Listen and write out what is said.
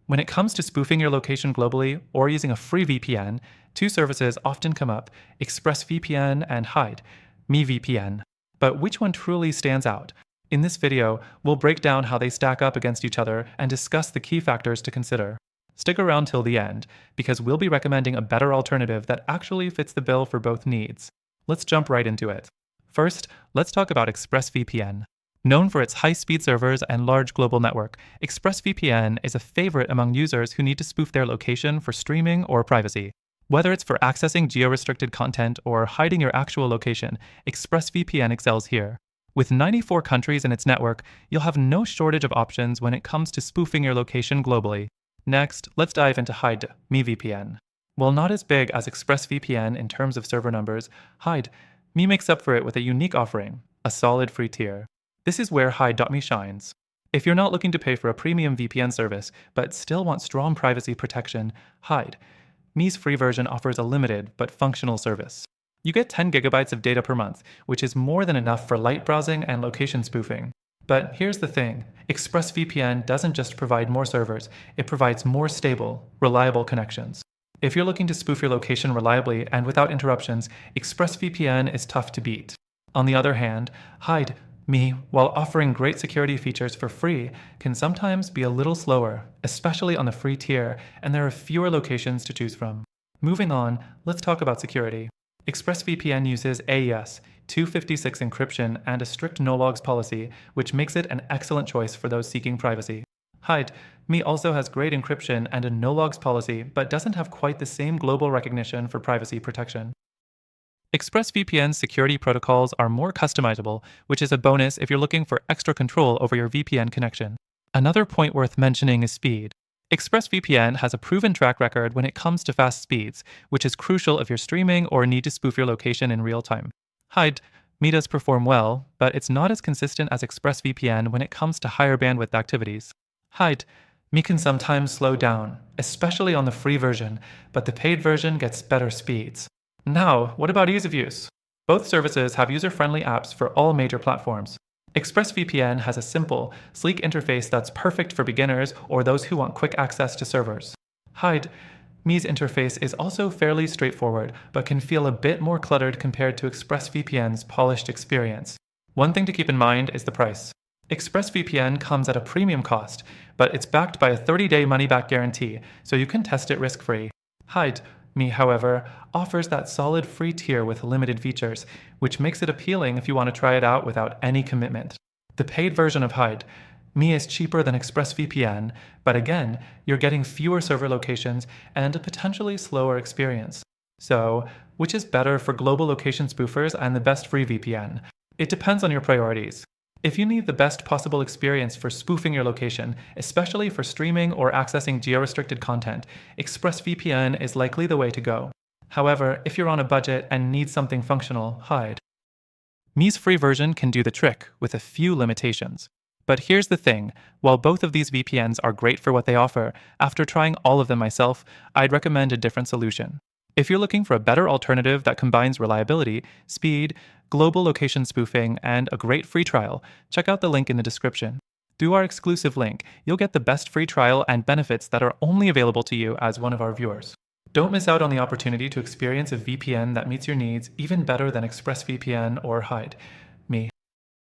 When it comes to spoofing your location globally or using a free VPN, two services often come up: ExpressVPN and Hide, me VPN. But which one truly stands out? In this video, we'll break down how they stack up against each other and discuss the key factors to consider. Stick around till the end, because we'll be recommending a better alternative that actually fits the bill for both needs. Let's jump right into it. First, let's talk about ExpressVPN. Known for its high-speed servers and large global network, ExpressVPN is a favorite among users who need to spoof their location for streaming or privacy. Whether it's for accessing geo-restricted content or hiding your actual location, ExpressVPN excels here. With 94 countries in its network, you'll have no shortage of options when it comes to spoofing your location globally. Next, let's dive into Hide, me VPN. While not as big as ExpressVPN in terms of server numbers, Hide, me makes up for it with a unique offering, a solid free tier. This is where Hide.me shines. If you're not looking to pay for a premium VPN service, but still want strong privacy protection, Hide, me's free version offers a limited but functional service. You get 10 gigabytes of data per month, which is more than enough for light browsing and location spoofing. But here's the thing, ExpressVPN doesn't just provide more servers, it provides more stable, reliable connections. If you're looking to spoof your location reliably and without interruptions, ExpressVPN is tough to beat. On the other hand, Hide, me, while offering great security features for free, can sometimes be a little slower, especially on the free tier, and there are fewer locations to choose from. Moving on, let's talk about security. ExpressVPN uses AES, 256 encryption, and a strict no-logs policy, which makes it an excellent choice for those seeking privacy. Hide, me also has great encryption and a no-logs policy, but doesn't have quite the same global recognition for privacy protection. ExpressVPN's security protocols are more customizable, which is a bonus if you're looking for extra control over your VPN connection. Another point worth mentioning is speed. ExpressVPN has a proven track record when it comes to fast speeds, which is crucial if you're streaming or need to spoof your location in real time. Hide, me does perform well, but it's not as consistent as ExpressVPN when it comes to higher bandwidth activities. Hide, me can sometimes slow down, especially on the free version, but the paid version gets better speeds. Now, what about ease of use? Both services have user-friendly apps for all major platforms. ExpressVPN has a simple, sleek interface that's perfect for beginners or those who want quick access to servers. Hide, me's interface is also fairly straightforward, but can feel a bit more cluttered compared to ExpressVPN's polished experience. One thing to keep in mind is the price. ExpressVPN comes at a premium cost, but it's backed by a 30-day money-back guarantee, so you can test it risk-free. Hide, me, however, offers that solid free tier with limited features, which makes it appealing if you want to try it out without any commitment. The paid version of Hide, me, is cheaper than ExpressVPN, but again, you're getting fewer server locations and a potentially slower experience. So, which is better for global location spoofers and the best free VPN? It depends on your priorities. If you need the best possible experience for spoofing your location, especially for streaming or accessing geo-restricted content, ExpressVPN is likely the way to go. However, if you're on a budget and need something functional, Hide. me's free version can do the trick, with a few limitations. But here's the thing, while both of these VPNs are great for what they offer, after trying all of them myself, I'd recommend a different solution. If you're looking for a better alternative that combines reliability, speed, global location spoofing, and a great free trial, check out the link in the description. Through our exclusive link, you'll get the best free trial and benefits that are only available to you as one of our viewers. Don't miss out on the opportunity to experience a VPN that meets your needs even better than ExpressVPN or Hide.